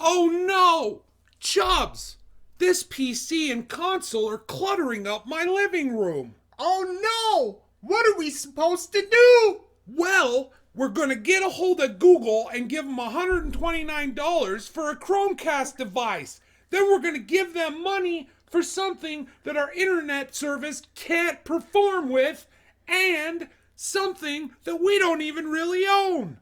Oh no! Chubbs! This PC and console are cluttering up my living room. Oh no! What are we supposed to do? Well, we're gonna get a hold of Google and give them $129 for a Chromecast device. Then we're gonna give them money for something that our internet service can't perform with, and something that we don't even really own.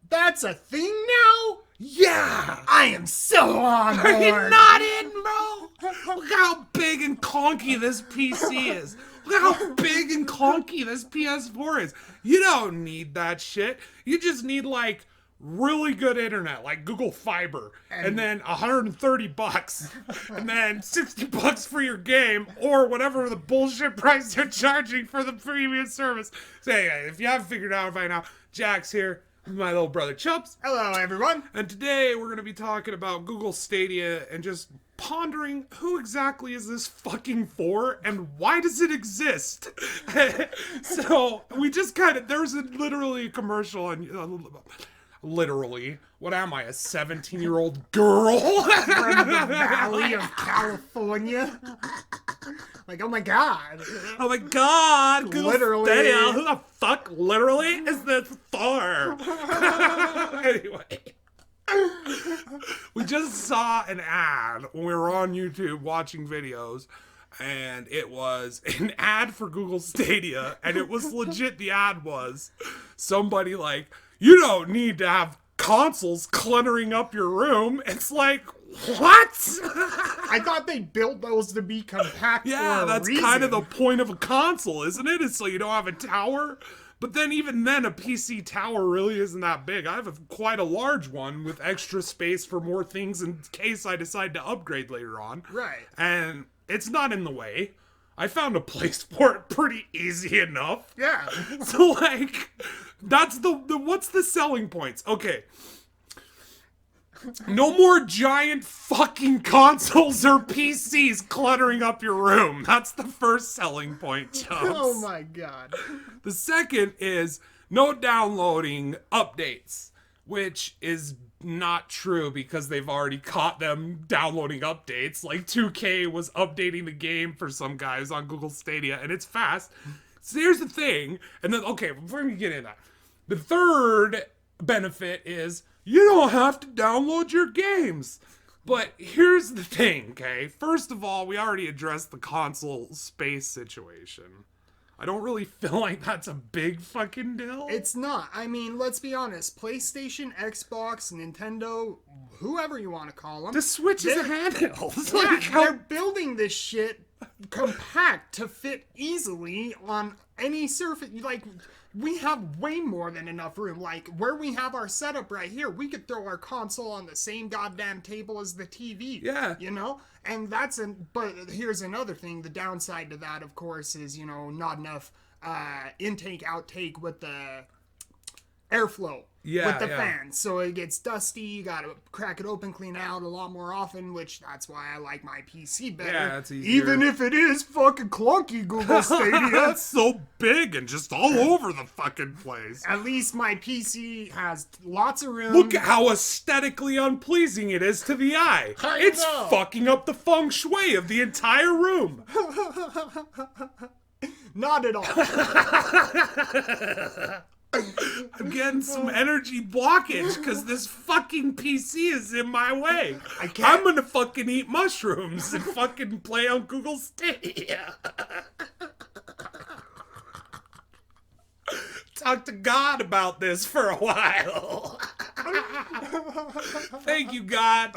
That's a thing now? Yeah! I am so on board. Are you not in, bro? Look how big and clunky this PC is. Look how big and clunky this PS4 is. You don't need that shit. You just need, like, really good internet, like Google Fiber, and then $130, and then $60 for your game, or whatever the bullshit price they're charging for the premium service. So anyway, if you haven't figured it out by now, Jack's here. My little brother Chubbs. Hello, everyone. And today we're going to be talking about Google Stadia and just pondering who exactly is this fucking for and why does it exist? So we just there's literally a commercial on... literally. What am I, a 17-year-old girl? From the Valley of California. Like, oh my god. Oh my god. Google Literally. Stadia. Who the fuck literally is this for? Anyway. We just saw an ad when we were on YouTube watching videos, and it was an ad for Google Stadia, and it was legit. The ad was somebody like, you don't need to have consoles cluttering up your room. It's like, what? I thought they built those to be compact. Yeah, for a that's reason. kind of the point of a console, isn't it? It's so you don't have a tower. But then even then, a PC tower really isn't that big. I have quite a large one with extra space for more things in case I decide to upgrade later on. Right. And it's not in the way. I found a place for it pretty easy enough. Yeah. So, like, that's the what's the selling points? Okay. No more giant fucking consoles or PCs cluttering up your room. That's the first selling point, Chubbs. Oh my god. The second is no downloading updates, which is not true because they've already caught them downloading updates. Like 2K was updating the game for some guys on Google Stadia, and it's fast. So here's the thing, and then, okay, before we get into that, the third benefit is you don't have to download your games. But here's the thing, okay? First of all, we already addressed the console space situation. I don't really feel like that's a big fucking deal. It's not. I mean, let's be honest. PlayStation, Xbox, Nintendo, whoever you want to call them. The Switch is a handheld. Yeah, Like, they're building this shit compact to fit easily on any surface. Like, we have way more than enough room. Like, where we have our setup right here, we could throw our console on the same goddamn table as the TV. Yeah. You know? And but here's another thing. The downside to that, of course, is, you know, not enough intake, outtake with the airflow. With the fans. So it gets dusty, you gotta crack it open, clean it out a lot more often, which that's why I like my PC better. Yeah, it's easier. Even if it is fucking clunky, Google Stadia. It's so big and just all over the fucking place. At least my PC has lots of room. Look at how aesthetically unpleasing it is to the eye. It's fucking up the feng shui of the entire room. Not at all. I'm getting some energy blockage because this fucking PC is in my way. I'm gonna fucking eat mushrooms and fucking play on Google Stadia. Talk to God about this for a while. Thank you, God,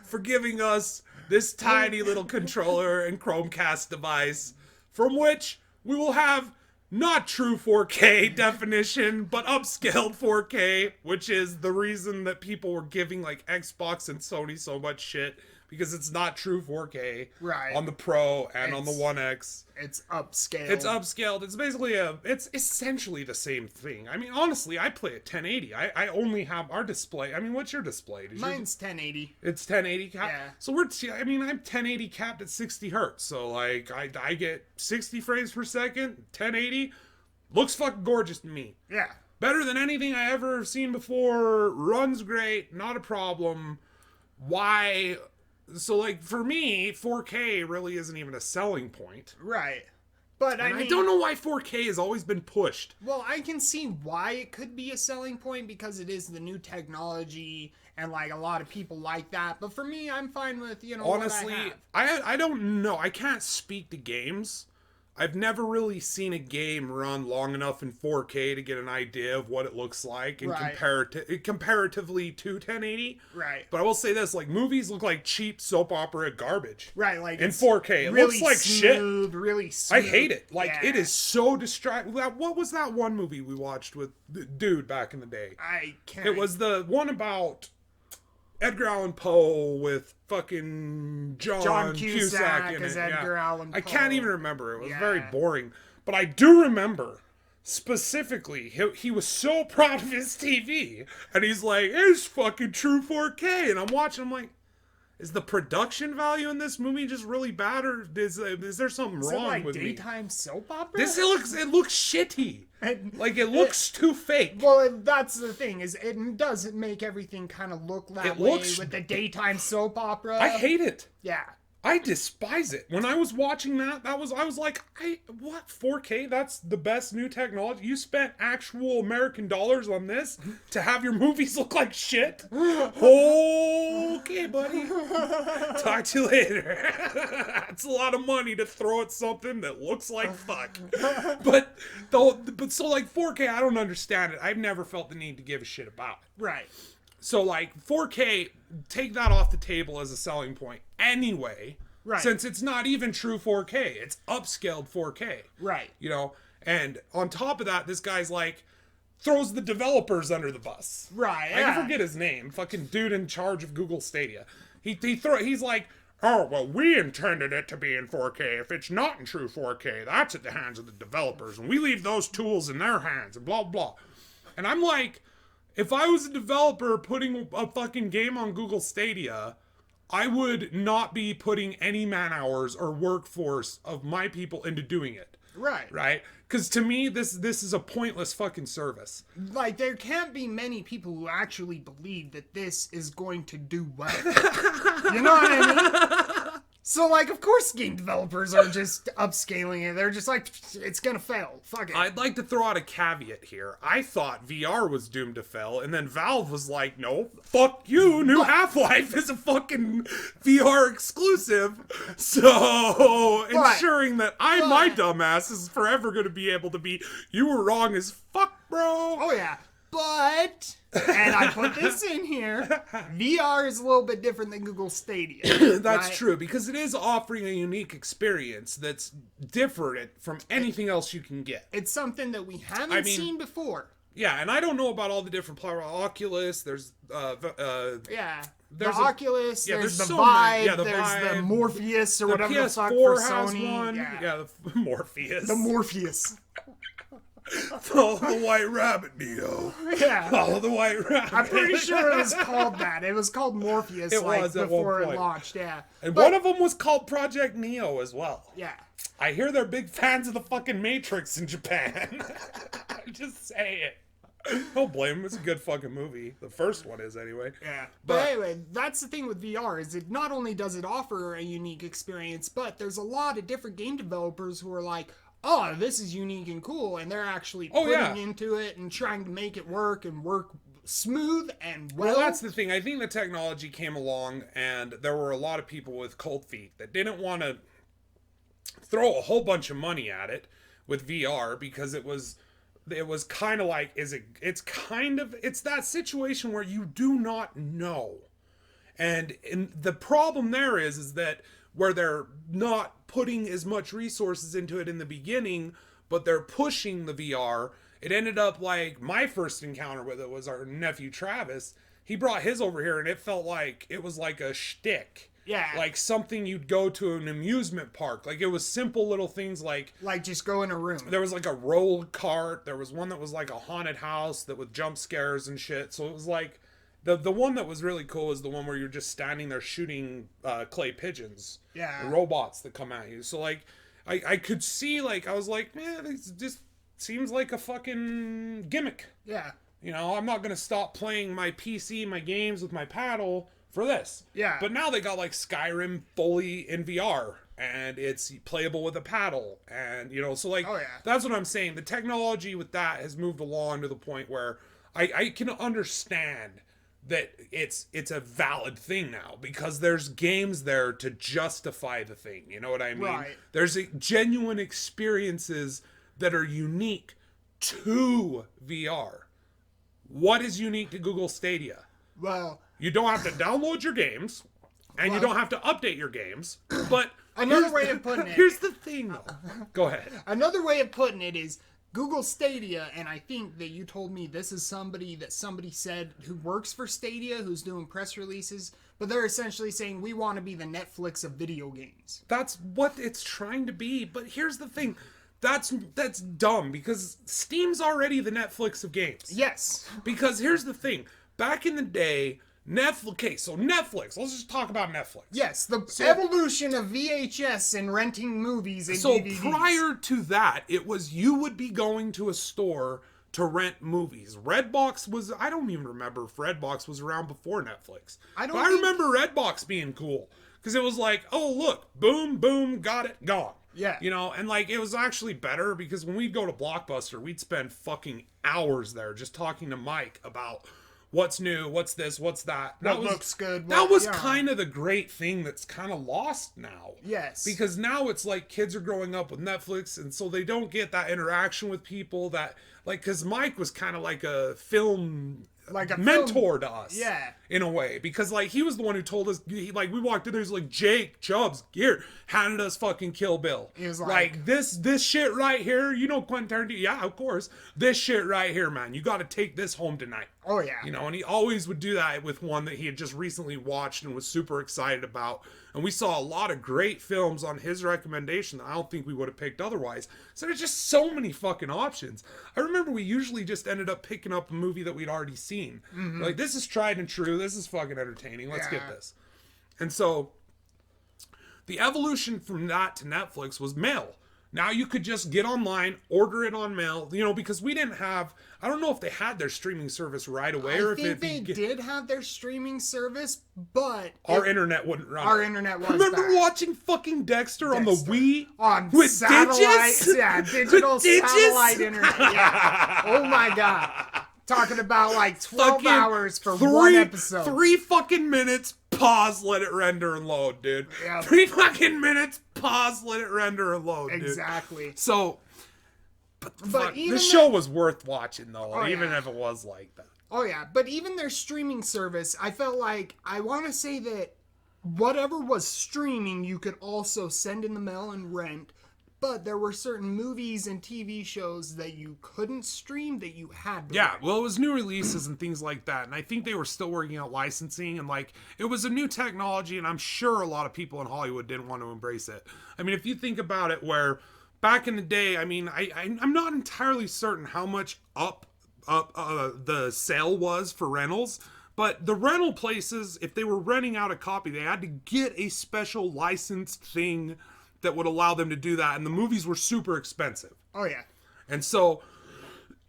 for giving us this tiny little controller and Chromecast device from which we will have not true 4K definition, but upscaled 4K, which is the reason that people were giving like Xbox and Sony so much shit, because it's not true 4K on the Pro and on the One X. It's upscaled. It's upscaled. It's basically it's essentially the same thing. I mean, honestly, I play at 1080. I only have our display. I mean, what's your display? Mine's 1080. It's 1080 capped? Yeah. So I'm 1080 capped at 60 hertz. So like I get 60 frames per second, 1080. Looks fucking gorgeous to me. Yeah. Better than anything I ever seen before. Runs great, not a problem. why. So, like, for me, 4K really isn't even a selling point. Right. But and I don't know why 4K has always been pushed. Well, I can see why it could be a selling point because it is the new technology and like a lot of people like that. But for me, I'm fine with, honestly, what I have. I don't know. I can't speak to games. I've never really seen a game run long enough in 4K to get an idea of what it looks like and comparatively to 1080. Right. But I will say this, like, movies look like cheap soap opera garbage. Right, like in 4K. It really looks like smooth, shit. Really smooth. I hate it. Like, yeah. It is so distracting. What was that one movie we watched with the dude back in the day? I can't. It was the one about Edgar Allan Poe with fucking John Cusack in it. Edgar Allan Poe. I can't even remember. It was very boring. But I do remember specifically he was so proud of his TV. And he's like, it's fucking true 4K. And I'm watching, I'm like, is the production value in this movie just really bad, or is there something wrong with daytime soap opera? It looks shitty. Like, it looks too fake. Well, that's the thing, is it doesn't make everything kind of look that way with the daytime soap opera. I hate it. Yeah. I despise it. When I was watching I was like, what, 4K? That's the best new technology? You spent actual American dollars on this to have your movies look like shit? Okay, buddy. Talk to you later. That's a lot of money to throw at something that looks like fuck. But so, like, 4K, I don't understand it. I've never felt the need to give a shit about it. Right. So, like, 4K, take that off the table as a selling point anyway. Right. Since it's not even true 4K. It's upscaled 4K. Right. And on top of that, this guy's like, throws the developers under the bus. Right, I can forget his name. Fucking dude in charge of Google Stadia. He's like, oh, well, we intended it to be in 4K. If it's not in true 4K, that's at the hands of the developers. And we leave those tools in their hands and blah, blah. And I'm like, if I was a developer putting a fucking game on Google Stadia, I would not be putting any man hours or workforce of my people into doing it. Right. Right? Because to me, this is a pointless fucking service. Like, there can't be many people who actually believe that this is going to do well. You know what I mean? So, like, of course game developers are just upscaling it. They're just like, it's gonna fail. Fuck it. I'd like to throw out a caveat here. I thought VR was doomed to fail, and then Valve was like, no, fuck you, new Half-Life is a fucking VR exclusive. So, ensuring that my dumbass is forever gonna be able to be, you were wrong as fuck, bro. Oh, yeah. But, and I put this in here, VR is a little bit different than Google Stadia. That's true, because it is offering a unique experience that's different from anything else you can get. It's something that we haven't seen before. Yeah, and I don't know about all the different Oculus, there's the Oculus, there's the Vive, Vive, there's the Morpheus or whatever the fuck for for has Sony. one. Yeah, the Morpheus. The Morpheus. Follow the White Rabbit, Neo. Yeah. Follow the White Rabbit. I'm pretty sure it was called that. It was called Morpheus before it launched, yeah. And one of them was called Project Neo as well. Yeah. I hear they're big fans of the fucking Matrix in Japan. Just say it. Don't blame them. It's a good fucking movie. The first one is, anyway. Yeah. But anyway, that's the thing with VR, is it not only does it offer a unique experience, but there's a lot of different game developers who are like, oh, this is unique and cool, and they're actually putting into it and trying to make it work and work smooth and well. Well, that's the thing. I think the technology came along, and there were a lot of people with cold feet that didn't want to throw a whole bunch of money at it with VR, because it was kind of like, it's that situation where you do not know. And the problem there is that where they're not putting as much resources into it in the beginning, but they're pushing the VR. It ended up like my first encounter with it was our nephew Travis. He brought his over here, and it felt like it was like a shtick. Yeah. Like something you'd go to an amusement park. Like, it was simple little things like just go in a room. There was like a roll cart. There was one that was like a haunted house that with jump scares and shit. So it was like, the one that was really cool is the one where you're just standing there shooting clay pigeons. Yeah. Robots that come at you. So, like, I could see, like, I was like, man, this just seems like a fucking gimmick. Yeah. You know, I'm not going to stop playing my PC, my games with my paddle for this. Yeah. But now they got like Skyrim fully in VR and it's playable with a paddle. And, you know, so like, that's what I'm saying. The technology with that has moved along to the point where I can understand that it's a valid thing now because there's games there to justify the thing. You know what I mean? Right. There's genuine experiences that are unique to VR. What is unique to Google Stadia? Well, you don't have to download your games, and you don't have to update your games. But another way of putting it. Here's the thing, though. Go ahead. Another way of putting it is Google Stadia, and I think that you told me this is somebody said who works for Stadia, who's doing press releases, but they're essentially saying we want to be the Netflix of video games. That's what it's trying to be. But here's the thing. That's dumb because Steam's already the Netflix of games. Yes. Because here's the thing. Back in the day, Netflix. Okay, so Netflix. Let's just talk about Netflix. Yes, the evolution of VHS and renting movies and DVDs. So prior to that, it was you would be going to a store to rent movies. Redbox was, I don't even remember if Redbox was around before Netflix. I remember Redbox being cool. Because it was like, oh, look, boom, boom, got it, gone. Yeah. You know, and like, it was actually better because when we'd go to Blockbuster, we'd spend fucking hours there just talking to Mike about what's new, what's this, what's that. What looks good. That was kind of the great thing that's kind of lost now. Yes. Because now it's like kids are growing up with Netflix, and so they don't get that interaction with people that, like, because Mike was kind of like a film mentor to us. Yeah. In a way. Because, like, he was the one who told us, we walked in there, he's like, Jake Chubbs, here, handed us fucking Kill Bill. He was like this shit right here, you know Quentin Tarantino? Yeah, of course. This shit right here, man. You got to take this home tonight. Oh, yeah. You know, and he always would do that with one that he had just recently watched and was super excited about. And we saw a lot of great films on his recommendation that I don't think we would have picked otherwise. So there's just so many fucking options. I remember we usually just ended up picking up a movie that we'd already seen. Mm-hmm. Like, this is tried and true. This is fucking entertaining. Let's get this. And so the evolution from that to Netflix was mail. Now you could just get online, order it on mail, you know, because we didn't have, I don't know if they had their streaming service right away or if they did have their streaming service, but our internet wouldn't run. Our internet was Remember bad. watching fucking Dexter on the Wii? On with satellite, digits? Yeah, digital satellite internet. Yeah. Oh my god. Talking about like 12 fucking hours for one episode. 3 fucking minutes, pause, let it render and load, dude. Yep. 3 fucking minutes, pause, let it render and load, dude. Exactly. So, but the show was worth watching, though, even if it was like that. Oh, yeah. But even their streaming service, I felt like, I want to say that whatever was streaming, you could also send in the mail and rent. But there were certain movies and TV shows that you couldn't stream that you had to rent. Well, it was new releases and things like that. And I think they were still working out licensing. And, like, it was a new technology. And I'm sure a lot of people in Hollywood didn't want to embrace it. I mean, if you think about it, where back in the day, I mean, I'm not entirely certain how much up the sale was for rentals. But the rental places, if they were renting out a copy, they had to get a special licensed thing that would allow them to do that, and the movies were super expensive. Oh, yeah. And so,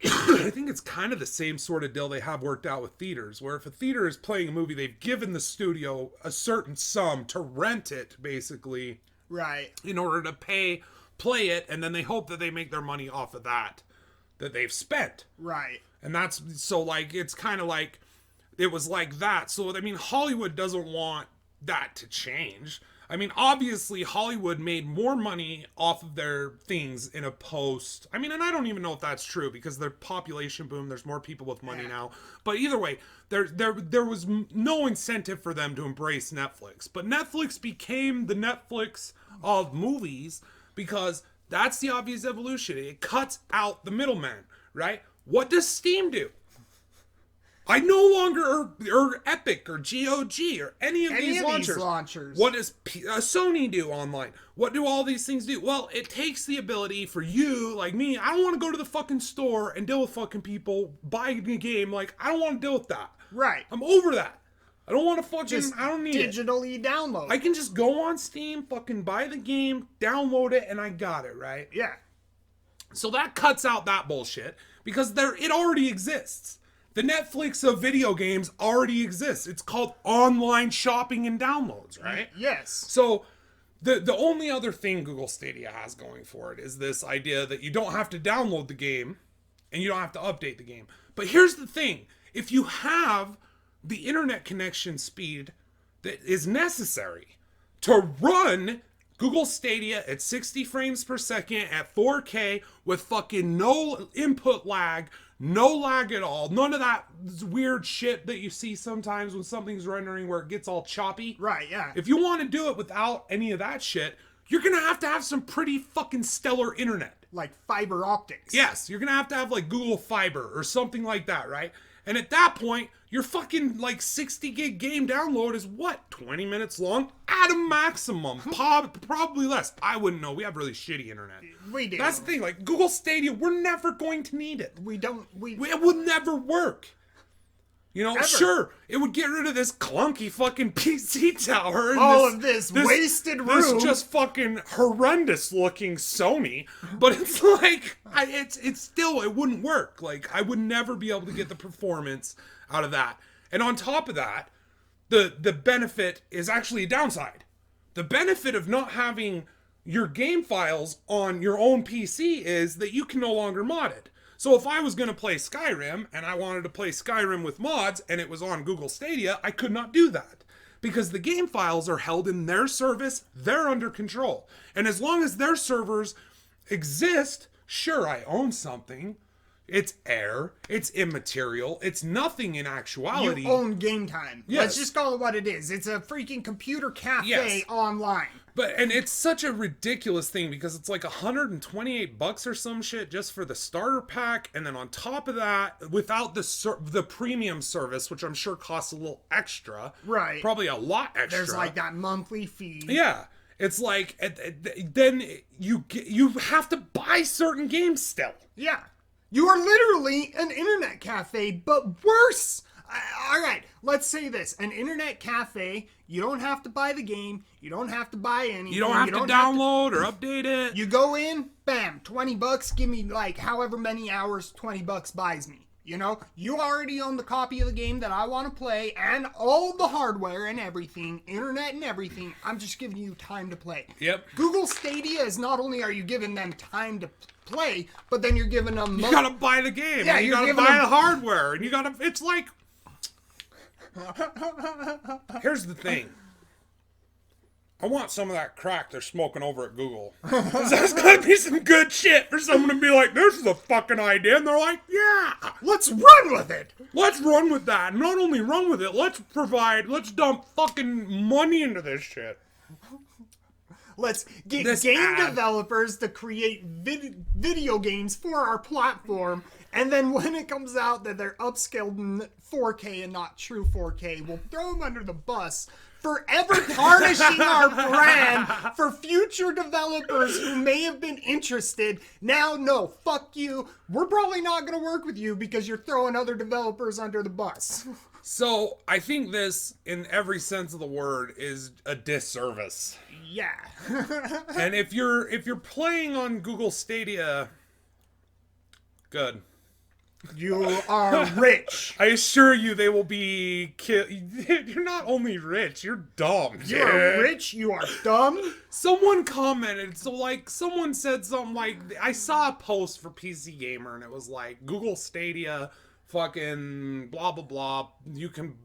I think it's kind of the same sort of deal they have worked out with theaters, where if a theater is playing a movie, they've given the studio a certain sum to rent it, basically. Right. In order to play it, and then they hope that they make their money off of that they've spent. Right. And that's, so, like, it's kind of like, it was like that. So, I mean, Hollywood doesn't want that to change. I mean, obviously, Hollywood made more money off of their things in a post. I mean, and I don't even know if that's true because their population boom, there's more people with money now. But either way, there was no incentive for them to embrace Netflix. But Netflix became the Netflix of movies because that's the obvious evolution. It cuts out the middleman, right? What does Steam do? I no longer, or Epic, or GOG, or any of these launchers. What does Sony do online? What do all these things do? Well, it takes the ability for you, like me, I don't want to go to the fucking store and deal with fucking people, buy a game, like, I don't want to deal with that. Right. I'm over that. I don't want to fucking, just I don't need digitally download. I can just go on Steam, fucking buy the game, download it, and I got it, right? Yeah. So that cuts out that bullshit, because it already exists. The Netflix of video games already exists. It's called online shopping and downloads, right? Yes. So the only other thing Google Stadia has going for it is this idea that you don't have to download the game and you don't have to update the game. But here's the thing. If you have the internet connection speed that is necessary to run Google Stadia at 60 frames per second at 4K with fucking no input lag, no lag at all, none of that weird shit that you see sometimes when something's rendering where it gets all choppy. Right, yeah. If you want to do it without any of that shit, you're going to have some pretty fucking stellar internet. Like fiber optics. Yes, you're going to have like Google Fiber or something like that, right? And at that point, your fucking like 60 gig game download is what? 20 minutes long? At a maximum. Probably less. I wouldn't know. We have really shitty internet. We do. That's the thing. Like Google Stadia, we're never going to need it. It would never work. You know, ever. Sure, it would get rid of this clunky fucking PC tower. And all of this wasted room. This just fucking horrendous looking Sony. But it's like, it's still, it wouldn't work. Like, I would never be able to get the performance out of that. And on top of that, the benefit is actually a downside. The benefit of not having your game files on your own PC is that you can no longer mod it. So if I was going to play Skyrim and I wanted to play Skyrim with mods and it was on Google Stadia, I could not do that because the game files are held in their service. They're under control. And as long as their servers exist, sure, I own something. It's air. It's immaterial. It's nothing in actuality. You own game time. Yes. Let's just call it what it is. It's a freaking computer cafe online. And it's such a ridiculous thing because it's like $128 or some shit just for the starter pack, and then on top of that, without the premium service, which I'm sure costs a little extra, right? Probably a lot extra. There's like that monthly fee. Yeah, it's like then you have to buy certain games still. Yeah, you are literally an internet cafe, but worse. All right, let's say this. An internet cafe, you don't have to buy the game. You don't have to buy anything. You don't have to download or update it. You go in, bam, $20. Give me like however many hours $20 buys me. You know, you already own the copy of the game that I want to play and all the hardware and everything, internet and everything. I'm just giving you time to play. Yep. Google Stadia is not only are you giving them time to play, but then you're giving them... You gotta buy the game. Yeah, you gotta buy the hardware. And you gotta... It's like... Here's the thing. I want some of that crack they're smoking over at Google. Because that's gotta be some good shit for someone to be like, this is a fucking idea. And they're like, yeah. Let's run with it. Let's run with that. And not only run with it, let's dump fucking money into this shit. Let's get game developers to create video games for our platform. And then when it comes out that they're upscaled in 4K and not true 4K, we'll throw them under the bus, forever tarnishing our brand for future developers who may have been interested. Now, no, fuck you. We're probably not going to work with you because you're throwing other developers under the bus. So, I think this, in every sense of the word, is a disservice. Yeah. And if you're playing on Google Stadia, good. You are rich. I assure you they will be You're not only rich, you're dumb. You are rich, you are dumb. Someone commented, someone said something like, I saw a post for PC Gamer and it was like, Google Stadia, fucking blah, blah, blah.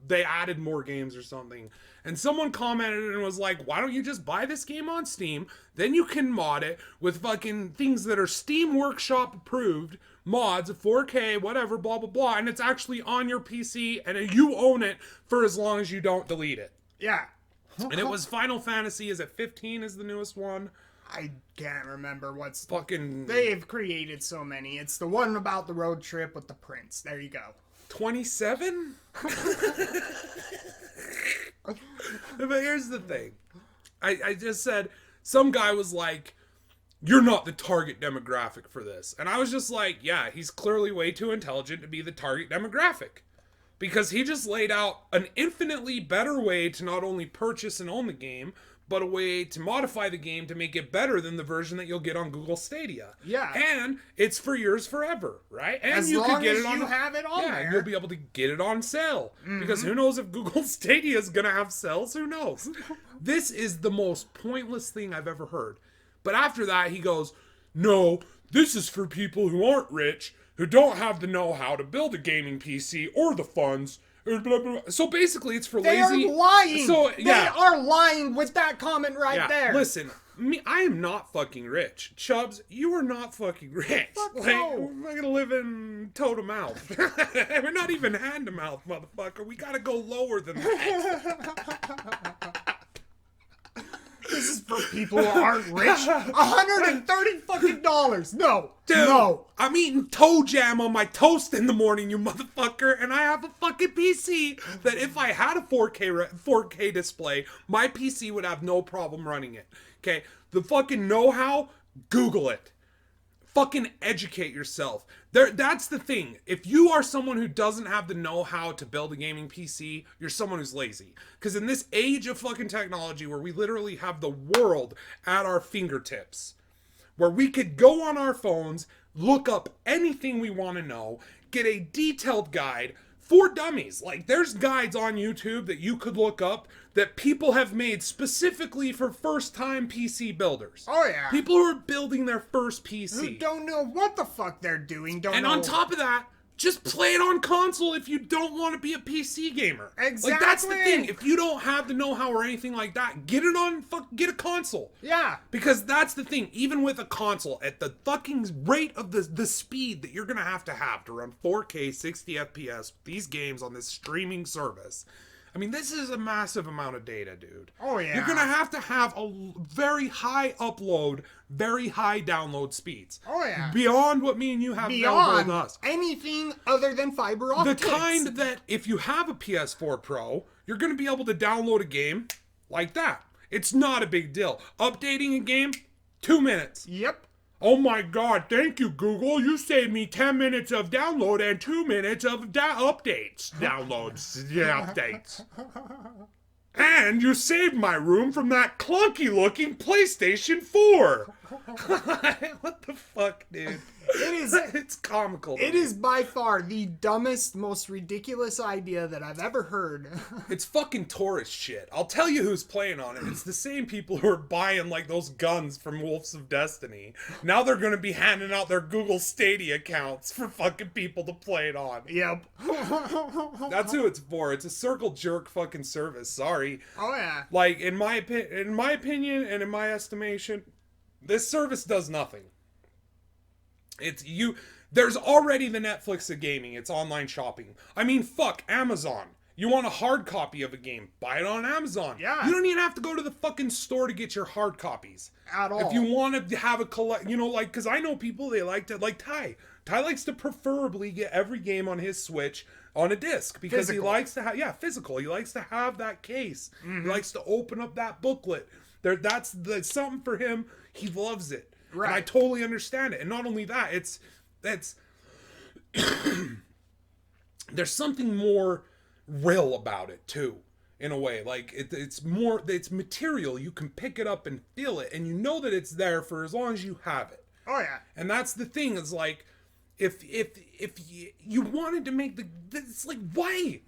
They added more games or something. And someone commented and was like, why don't you just buy this game on Steam? Then you can mod it with fucking things that are Steam Workshop approved, mods, 4K, whatever, blah, blah, blah. And it's actually on your PC and you own it for as long as you don't delete it. Yeah. And it was Final Fantasy, is it 15 is the newest one? I can't remember what's... Fucking... They've created so many. It's the one about the road trip with the prince. There you go. 27? But here's the thing. I just said, some guy was like, you're not the target demographic for this. And I was just like, yeah, he's clearly way too intelligent to be the target demographic. Because he just laid out an infinitely better way to not only purchase and own the game, but a way to modify the game to make it better than the version that you'll get on Google Stadia. Yeah. And it's for yours forever, right? And as you long could get as it on you have it on there. and you'll be able to get it on sale. Because who knows if Google Stadia is going to have sales? Who knows? This is the most pointless thing I've ever heard. But after that, he goes, no, this is for people who aren't rich, who don't have the know-how to build a gaming PC or the funds. Blah, blah, blah. So basically, it's for lazy. They're lying. So yeah, they are lying with that comment right there. Listen, I am not fucking rich. Chubbs, you are not fucking rich. No. We're gonna live in toe to mouth. We're not even hand to mouth, motherfucker. We gotta go lower than that. This is for people who aren't rich. $130 fucking dollars. No. Dude, no. I'm eating toe jam on my toast in the morning, you motherfucker, and I have a fucking PC that if I had a 4K display, my PC would have no problem running it. Okay? The fucking know-how, Google it. Fucking educate yourself. That's the thing. If you are someone who doesn't have the know-how to build a gaming PC, you're someone who's lazy. Because in this age of fucking technology where we literally have the world at our fingertips, where we could go on our phones, look up anything we want to know, get a detailed guide for dummies. Like, there's guides on YouTube that you could look up that people have made specifically for first-time PC builders. Oh, yeah. People who are building their first PC. Who don't know what the fuck they're doing. And on top of that, just play it on console if you don't want to be a PC gamer. Exactly. Like, that's the thing. If you don't have the know-how or anything like that, get a console. Yeah. Because that's the thing. Even with a console, at the fucking rate of the speed that you're going to have to run 4K 60 FPS these games on this streaming service, I mean, this is a massive amount of data, dude. Oh, yeah. You're going to have a very high upload, very high download speeds. Oh, yeah. Beyond what me and you have available with us. Anything other than fiber optics. The kind that if you have a PS4 Pro, you're going to be able to download a game like that. It's not a big deal. Updating a game, 2 minutes. Yep. Oh my god, thank you, Google. You saved me 10 minutes of download and 2 minutes of updates. Downloads. Yeah, updates. And you saved my room from that clunky-looking PlayStation 4. What the fuck, dude? It's comical. It is by far the dumbest, most ridiculous idea that I've ever heard. It's fucking tourist shit. I'll tell you who's playing on it. It's the same people who are buying like those guns from Wolves of Destiny. Now they're gonna be handing out their Google Stadia accounts for fucking people to play it on. Yep. That's who it's for. It's a circle jerk fucking service. Sorry. Oh yeah. Like in my opinion and in my estimation, this service does nothing. There's already the Netflix of gaming. It's online shopping. I mean, fuck, Amazon. You want a hard copy of a game, buy it on Amazon. Yeah. You don't even have to go to the fucking store to get your hard copies. At all. If you want to have a because I know people, they like to, like Ty. Ty likes to preferably get every game on his Switch on a disc because Physical. he likes to have, physical. He likes to have that case. Mm-hmm. He likes to open up that booklet. That's something for him. He loves it. Right. And I totally understand it. And not only that, that's there's something more real about it too, in a way. Like it's material. You can pick it up and feel it, and you know that it's there for as long as you have it. Oh yeah. And that's the thing. Is like if you wanted to make it's like, why?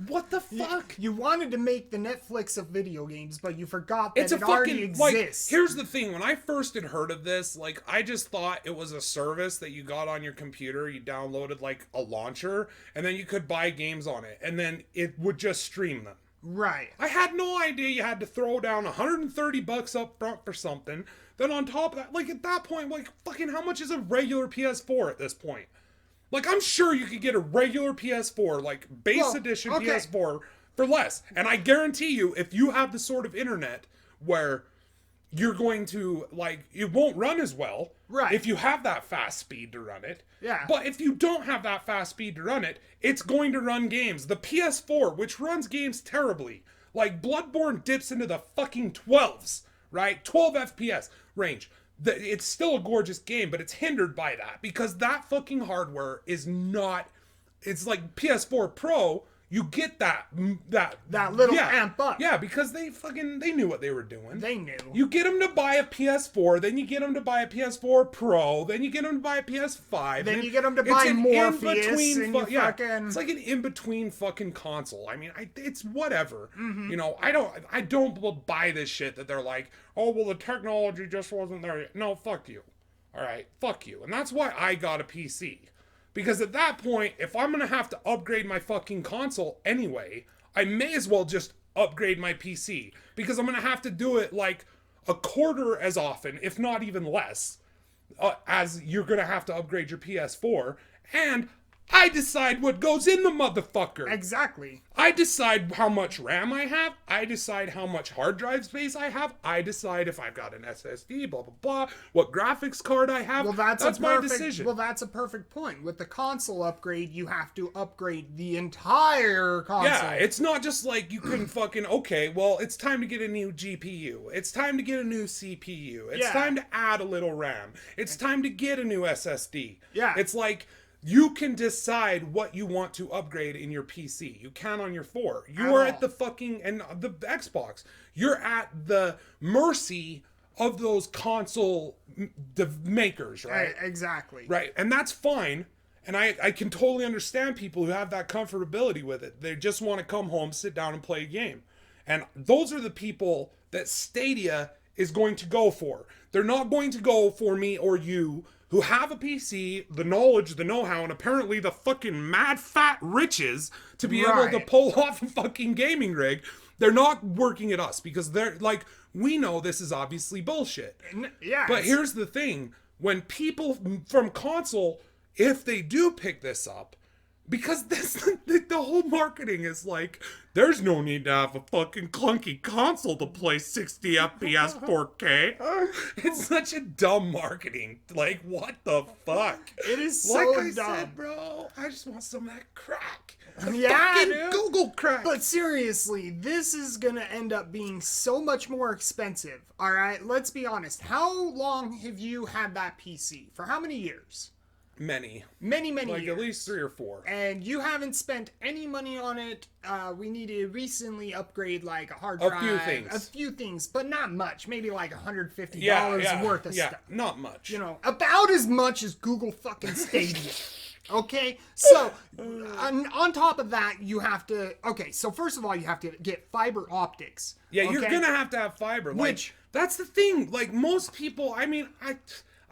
What the fuck? You wanted to make the Netflix of video games, but you forgot that It's it a already fucking, exists. like, here's the thing. When I first had heard of this, like, I just thought it was a service that you got on your computer. You downloaded, like, a launcher, and then you could buy games on it, and then it would just stream them. Right. I had no idea you had to throw down $130 up front for something. Then on top of that, like, at that point, like, fucking how much is a regular PS4 at this point? Like, I'm sure you could get a regular PS4, like, base edition PS4 for less. And I guarantee you, if you have the sort of internet where you're going to, like, it won't run as well. Right. If you have that fast speed to run it. Yeah. But if you don't have that fast speed to run it, it's going to run games. The PS4, which runs games terribly, like, Bloodborne dips into the fucking 12s, right? 12 FPS range. It's still a gorgeous game, but it's hindered by that because that fucking hardware is not. It's like PS4 Pro. you get that little amp up. Yeah, because they knew what they were doing. They knew. You get them to buy a PS4, then you get them to buy a PS4 Pro, then you get them to buy a PS5. Then you get them to buy Morpheus, and it's like an in-between fucking console. I mean, it's whatever. You know, I don't buy this shit that they're like, oh, well, the technology just wasn't there yet. No, fuck you. All right, fuck you. And that's why I got a PC. Because at that point, if I'm going to have to upgrade my fucking console anyway, I may as well just upgrade my PC. Because I'm going to have to do it like a quarter as often, if not even less, as you're going to have to upgrade your PS4. And I decide what goes in the motherfucker. Exactly. I decide how much RAM I have. I decide how much hard drive space I have. I decide if I've got an SSD, blah, blah, blah, what graphics card I have. Well, that's my decision. Well, that's a perfect point. With the console upgrade, you have to upgrade the entire console. Yeah, it's not just like you can fucking, okay, well, it's time to get a new GPU. It's time to get a new CPU. It's time to add a little RAM. It's time to get a new SSD. Yeah. It's like, you can decide what you want to upgrade in your PC. You can on your 4. You are at the fucking, and the Xbox, you're at the mercy of those console makers, right? Exactly. Right, and that's fine. And I can totally understand people who have that comfortability with it. They just want to come home, sit down, and play a game. And those are the people that Stadia is going to go for. They're not going to go for me or you, who have a PC, the knowledge, the know-how, and apparently the fucking mad fat riches to be able to pull off a fucking gaming rig. They're not working at us because they're like, we know this is obviously bullshit. Yeah. But here's the thing. When people from console, if they do pick this up, because the whole marketing is like, there's no need to have a fucking clunky console to play 60 FPS 4K. It's such a dumb marketing. Like, what the fuck? It is so like I dumb. said, bro, I just want some of that crack. Dude. Google crack. But seriously, this is gonna end up being so much more expensive. All right, let's be honest. How long have you had that PC? For how many years? Many years. At least 3 or 4. And you haven't spent any money on it. We need to recently upgrade like a hard drive. A few things, but not much. Maybe like $150 worth of stuff. Not much. You know, about as much as Google fucking Stadia. Okay, so on top of that, you have to. Okay, so first of all, you have to get fiber optics. Yeah, okay? You're gonna have to have fiber. Which that's the thing. Like most people, I mean,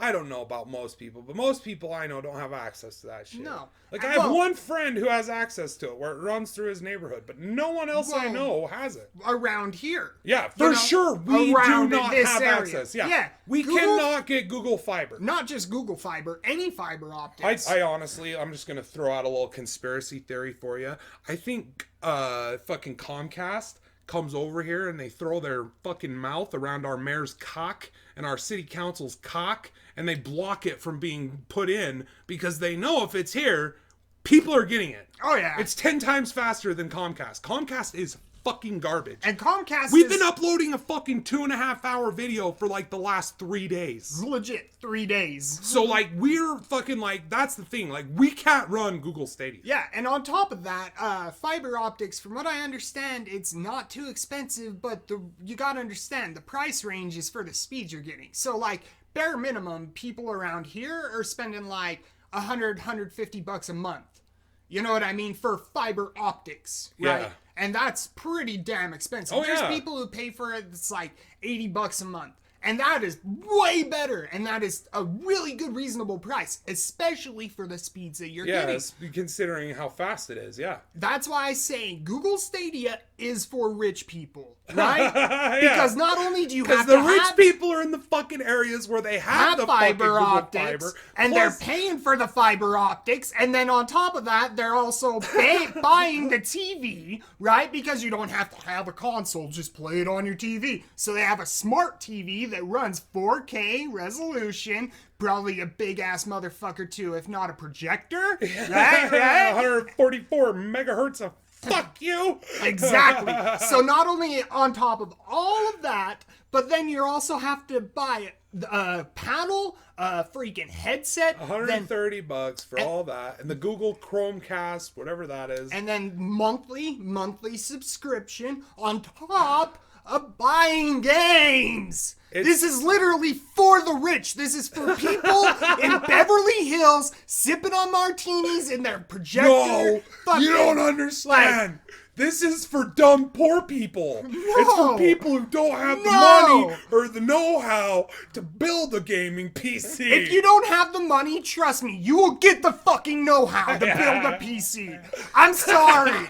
I don't know about most people, but most people I know don't have access to that shit. No. Like, I have one friend who has access to it, where it runs through his neighborhood, but no one else I know has it. Around here. Yeah, for sure. We do not have access. Yeah. We cannot get Google Fiber. Not just Google Fiber, any fiber optics. I honestly, I'm just going to throw out a little conspiracy theory for you. I think fucking Comcast comes over here and they throw their fucking mouth around our mayor's cock and our city council's cock, and they block it from being put in because they know if it's here, people are getting it. Oh yeah. It's 10 times faster than Comcast. Comcast is fucking garbage. And Comcast We've been uploading a fucking 2.5 hour video for like the last 3 days. Legit 3 days. So like we're fucking like, that's the thing. Like we can't run Google Stadia. Yeah, and on top of that, fiber optics, from what I understand, it's not too expensive, but you gotta understand, the price range is for the speeds you're getting. So like, bare minimum, people around here are spending like $150 a month. You know what I mean? For fiber optics, right? Yeah. And that's pretty damn expensive. Oh, There's yeah. people who pay for it, it's like $80 a month. And that is way better. And that is a really good, reasonable price, especially for the speeds that you're getting. Yeah, considering how fast it is, yeah. That's why I say Google Stadia is for rich people, right? Because not only do you have to the rich people are in the fucking areas where they have the fiber fucking optics, Google Fiber, and they're paying for the fiber optics, and then on top of that, they're also buying the TV, right? Because you don't have to have a console, just play it on your TV. So they have a smart TV that runs 4K resolution, probably a big ass motherfucker too, if not a projector, right? 144 megahertz of fuck you. Exactly. So not only on top of all of that, but then you also have to buy paddle, freaking headset, $130 for all that, and the Google Chromecast, whatever that is, and then monthly subscription on top of buying games. This is literally for the rich. This is for people in Beverly Hills sipping on martinis in their projector. No, you don't understand. This is for dumb poor people. No, it's for people who don't have the money or the know-how to build a gaming PC. If you don't have the money, trust me, you will get the fucking know-how to build a PC. I'm sorry.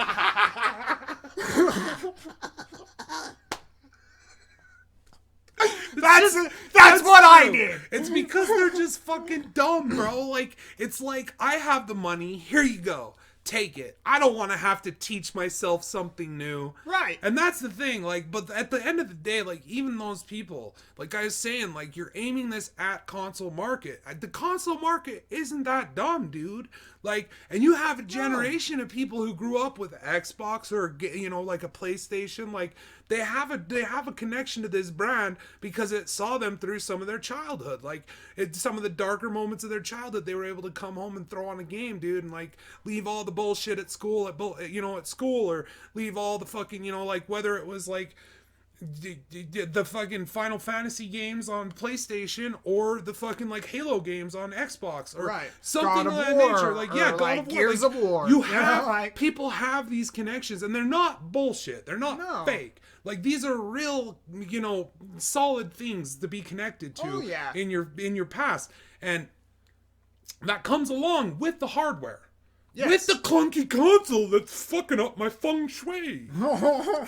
That's what I did. It's because they're just fucking dumb, bro. Like, it's like, I have the money, here you go. Take it. I don't want to have to teach myself something new. Right. And that's the thing, like, but at the end of the day, like, even those people, like I was saying, like, you're aiming this at console market. The console market isn't that dumb, dude. Like, and you have a generation of people who grew up with Xbox or, you know, like a PlayStation. Like, they have a connection to this brand because it saw them through some of their childhood. Like, some of the darker moments of their childhood, they were able to come home and throw on a game, dude, and like leave all the bullshit at school, at school, or leave all the fucking, you know, like whether it was like the fucking Final Fantasy games on PlayStation or the fucking like Halo games on Xbox or something of that nature. Like, yeah, God of War. Gears of War. You have people have these connections, and they're not bullshit. They're not fake. Like, these are real, you know, solid things to be connected to in your past, and that comes along with the hardware. Yes. With the clunky console that's fucking up my feng shui.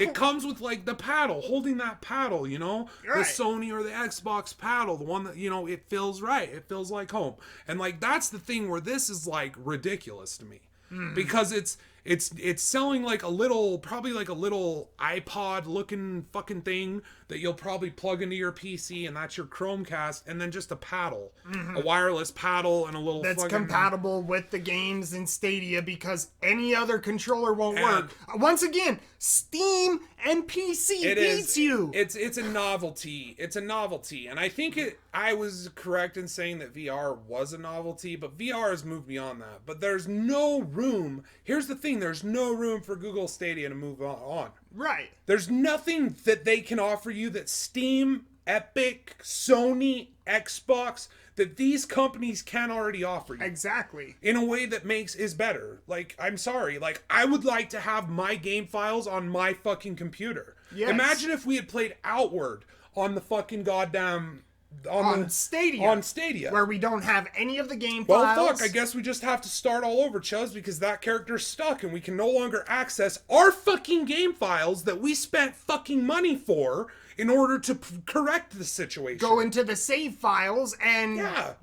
It comes with, like, the paddle, holding that paddle, you know? Right. The Sony or the Xbox paddle, the one that, you know, it feels right. It feels like home. And, like, that's the thing where this is, like, ridiculous to me. Because it's selling like probably like a little iPod looking fucking thing that you'll probably plug into your PC, and that's your Chromecast, and then just a paddle, a wireless paddle, and a little that's compatible with the games in Stadia, because any other controller won't work. Once again, Steam and PC beats you. It's a novelty. It's a novelty, and I think I was correct in saying that VR was a novelty, but VR has moved beyond that. But there's no room. Here's the thing. There's no room for Google Stadia to move on. Right. There's nothing that they can offer you that Steam, Epic, Sony, Xbox, that these companies can already offer you. Exactly. In a way that is better. Like, I'm sorry. Like, I would like to have my game files on my fucking computer. Yes. Imagine if we had played Outward on the fucking goddamn... On Stadia. Where we don't have any of the game files. Well, fuck, I guess we just have to start all over, Chuz, because that character's stuck and we can no longer access our fucking game files that we spent fucking money for in order to correct the situation. Go into the save files and,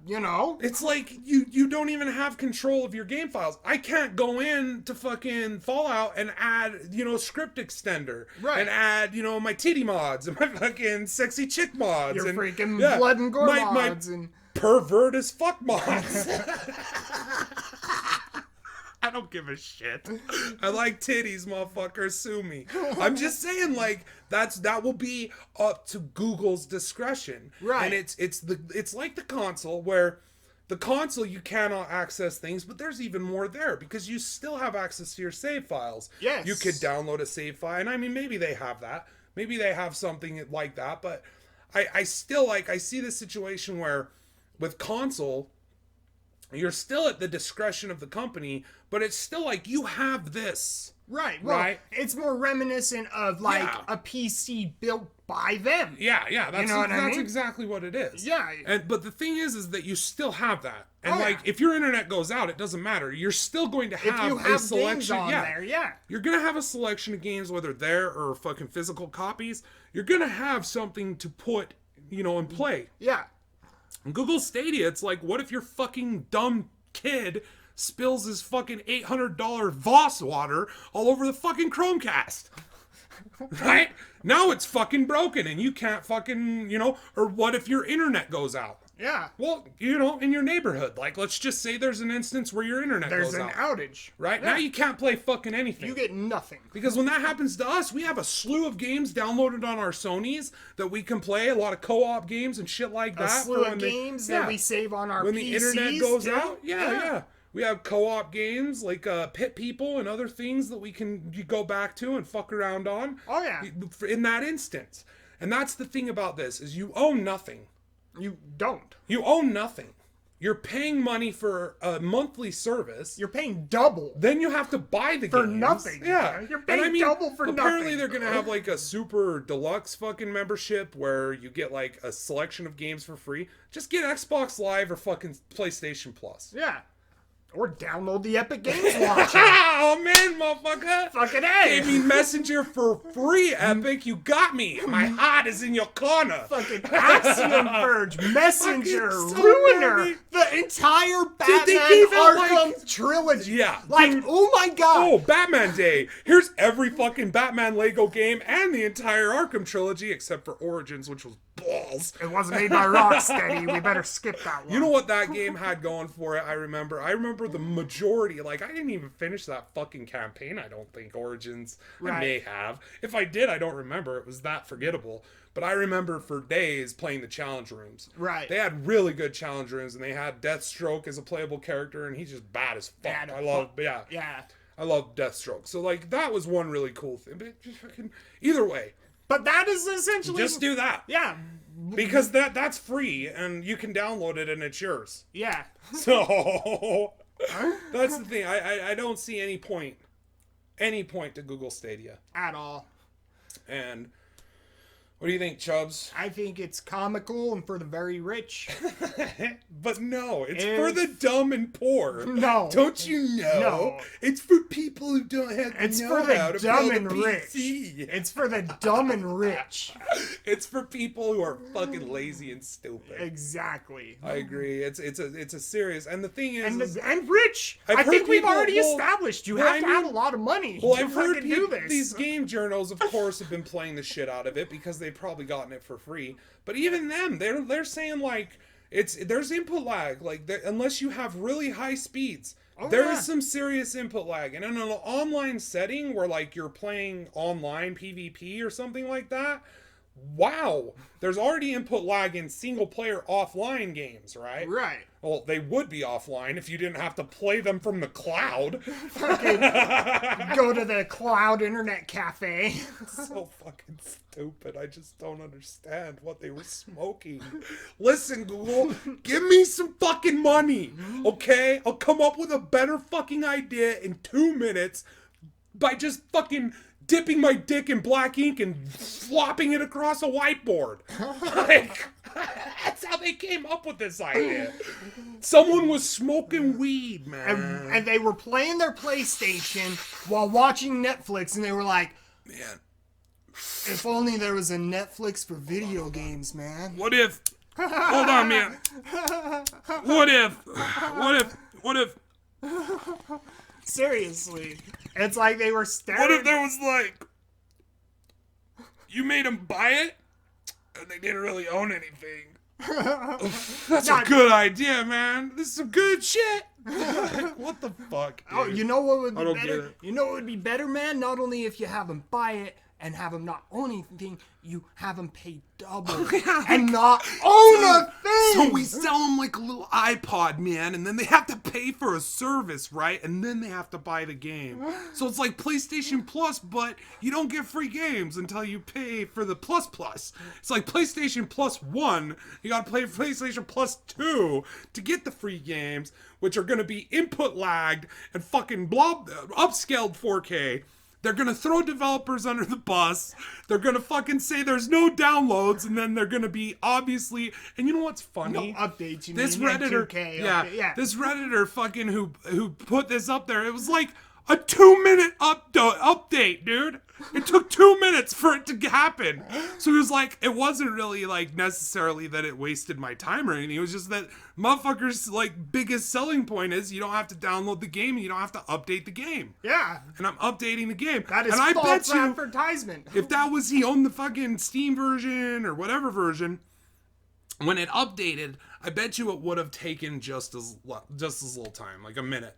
you know. It's like you don't even have control of your game files. I can't go in to fucking Fallout and add, you know, script extender. Right. And add, you know, my titty mods and my fucking sexy chick mods. Your and freaking blood and gore mods. My pervert as fuck mods. I don't give a shit. I like titties, motherfucker. Sue me. I'm just saying, like, that will be up to Google's discretion. Right. And it's like the console, where the console you cannot access things, but there's even more there because you still have access to your save files. Yes. You could download a save file, and I mean, maybe they have that. Maybe they have something like that, but I still, like, I see the situation where with console, you're still at the discretion of the company, but it's still like you have this. Right. Well, it's more reminiscent of like a PC built by them. Yeah. That's exactly what it is. Yeah. But the thing is that you still have that. And if your internet goes out, it doesn't matter. You're still going to have, a selection. Games on there, You're going to have a selection of games, whether there or fucking physical copies. You're going to have something to put, you know, and play. Yeah. Google Stadia, it's like, what if your fucking dumb kid spills his fucking $800 Voss water all over the fucking Chromecast? Right? Now it's fucking broken and you can't fucking, you know, or what if your internet goes out? Yeah. Well, in your neighborhood, like, let's just say there's an instance where your internet There's goes an out. outage. Right? Yeah. Now you can't play fucking anything. You get nothing. Because when that happens to us, we have a slew of games downloaded on our Sonys that we can play, a lot of co-op games and shit like that. A slew of games that we save on our when PCs. the internet goes too. out. Yeah. We have co-op games like Pit People and other things that you go back to and fuck around on. Oh, yeah. In that instance. And that's the thing about this, is you own nothing. You don't. You own nothing. You're paying money for a monthly service. You're paying double. Then you have to buy the for games. nothing. Yeah. You're paying double for nothing. Apparently they're going to have like a super deluxe fucking membership where you get like a selection of games for free. Just get Xbox Live or fucking PlayStation Plus. Yeah. Or download the Epic Games Launcher. Oh man, motherfucker! Fucking A! Gave me Messenger for free, Epic. You got me. My heart is in your corner. Fucking Axiom Verge, Messenger, Fucking so Ruiner, many. the entire Dude, they Batman gave out, Arkham trilogy. Yeah, Like, dude. oh my god. Oh, Batman Day. Here's every fucking Batman Lego game and the entire Arkham trilogy except for Origins, which was balls. It wasn't made by Rocksteady. We better skip that one. You know what that game had going for it? I remember the majority. Like, I didn't even finish that fucking campaign, I don't think, Origins. Right. I may have. If I did, I don't remember. It was that forgettable. But I remember for days playing the challenge rooms. Right. They had really good challenge rooms, and they had Deathstroke as a playable character, and he's just bad as fuck. Yeah. I love Deathstroke. So, like, that was one really cool thing. But just fucking, either way. But that is essentially... Just do that. Yeah. Because that's free, and you can download it, and it's yours. Yeah. So, that's the thing. I don't see any point to Google Stadia. At all. And what do you think, Chubbs? I think it's comical and for the very rich. But no, it's for the dumb and poor. No. Don't you know? No. It's for people who don't have It's the for know-how the to dumb build a and rich. PC. It's for the dumb and rich. It's for people who are fucking lazy and stupid. Exactly. I agree. It's a serious, and the thing is, And rich. I've I think heard we've people- already well, established you well, have I to have a mean- lot of money well, to I've heard fucking do this. these game journals, of course, have been playing the shit out of it because they've probably gotten it for free. But even them, they're saying like there's input lag. Like unless you have really high speeds, there is some serious input lag. And in an online setting where like you're playing online PvP or something like that, wow, there's already input lag in single player offline games, right? Right. Well, they would be offline if you didn't have to play them from the cloud. Go to the cloud internet cafe. So fucking stupid. I just don't understand what they were smoking. Listen, Google, give me some fucking money, okay? I'll come up with a better fucking idea in 2 minutes by just fucking dipping my dick in black ink and flopping it across a whiteboard. Like, that's how they came up with this idea. Someone was smoking weed, man. And they were playing their PlayStation while watching Netflix, and they were like, Man, if only there was a Netflix for video games, man. what if... Hold on, man. What if... Seriously. It's like they were staring. What if there was like... You made them buy it, and they didn't really own anything. That's a good idea, man. This is some good shit. Like, what the fuck, dude? Oh, you know what would be I don't better? get it. You know what would be better, man? Not only if you have them buy it and have them not own anything, you have them pay double and not own a thing. So we sell them like a little iPod, man, and then they have to pay for a service, right? And then they have to buy the game. So it's like PlayStation Plus, but you don't get free games until you pay for the Plus Plus. It's like PlayStation Plus 1, you gotta play PlayStation Plus 2 to get the free games, which are gonna be input lagged and fucking upscaled 4K. They're going to throw developers under the bus. They're going to fucking say there's no downloads, and then they're going to be obviously... And you know what's funny? No updates, you this mean, Redditor, 2K, yeah, this Redditor fucking who put this up there, it was like a 2-minute update, dude. It took 2 minutes for it to happen. So it was like, it wasn't really like necessarily that it wasted my time or anything. It was just that motherfuckers' like biggest selling point is you don't have to download the game and you don't have to update the game. Yeah. And I'm updating the game. That is and I false bet you, advertisement. if that was he owned the fucking Steam version or whatever version, when it updated, I bet you it would have taken just as little time, like a minute,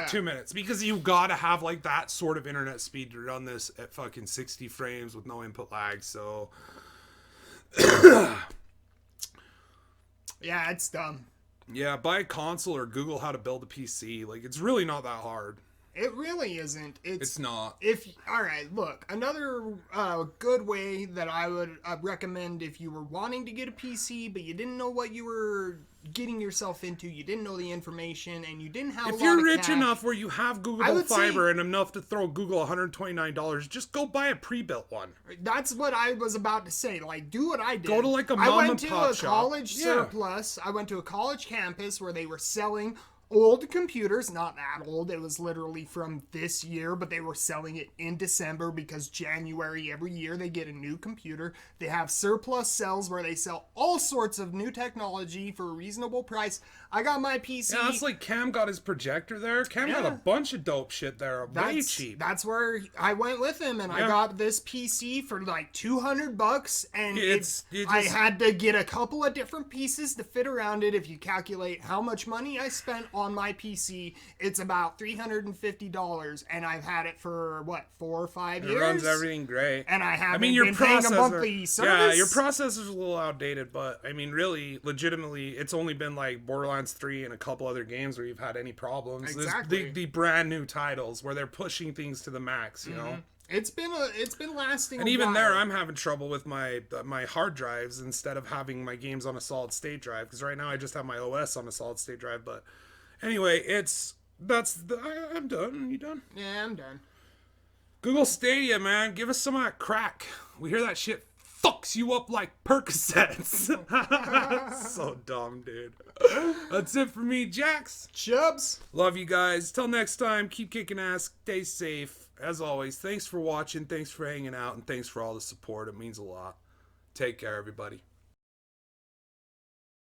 2 minutes, because you gotta have like that sort of internet speed to run this at fucking 60 frames with no input lag. So yeah, it's dumb. Yeah, buy a console or Google how to build a PC. Like, it's really not that hard. It really isn't. It's not. All right, look, another good way that I would recommend if you were wanting to get a PC, but you didn't know what you were getting yourself into, you didn't know the information, and you didn't have a lot of cash. If you're rich enough where you have Google Fiber and enough to throw Google $129, just go buy a pre-built one. That's what I was about to say. Like, do what I did. Go to like a mom and pop shop. I went to a college surplus. I went to a college campus where they were selling old computers, not that old, it was literally from this year, but they were selling it in December because January every year they get a new computer. They have surplus sales where they sell all sorts of new technology for a reasonable price. I got my PC. Yeah, that's like Cam got his projector there. Cam got a bunch of dope shit there, way cheap. That's where I went with him, and I got this PC for like $200, and I had to get a couple of different pieces to fit around it. If you calculate how much money I spent on my PC, it's about $350, and I've had it for what, 4 or 5 years. It runs everything great, and I haven't been paying a monthly service. Yeah, your processor's a little outdated, but I mean, really, legitimately, it's only been like Borderlands 3 and a couple other games where you've had any problems. Exactly. The brand new titles where they're pushing things to the max, you know. It's been lasting. And even there, I'm having trouble with my hard drives instead of having my games on a solid state drive, because right now I just have my OS on a solid state drive. But anyway, I'm done. You done? Yeah, I'm done. Google Stadia, man, give us some of that crack. We hear that shit fucks you up like Percocets. So dumb, dude. That's it for me, Jax. Chubs. Love you guys. Till next time, keep kicking ass. Stay safe. As always, thanks for watching. Thanks for hanging out. And thanks for all the support. It means a lot. Take care, everybody.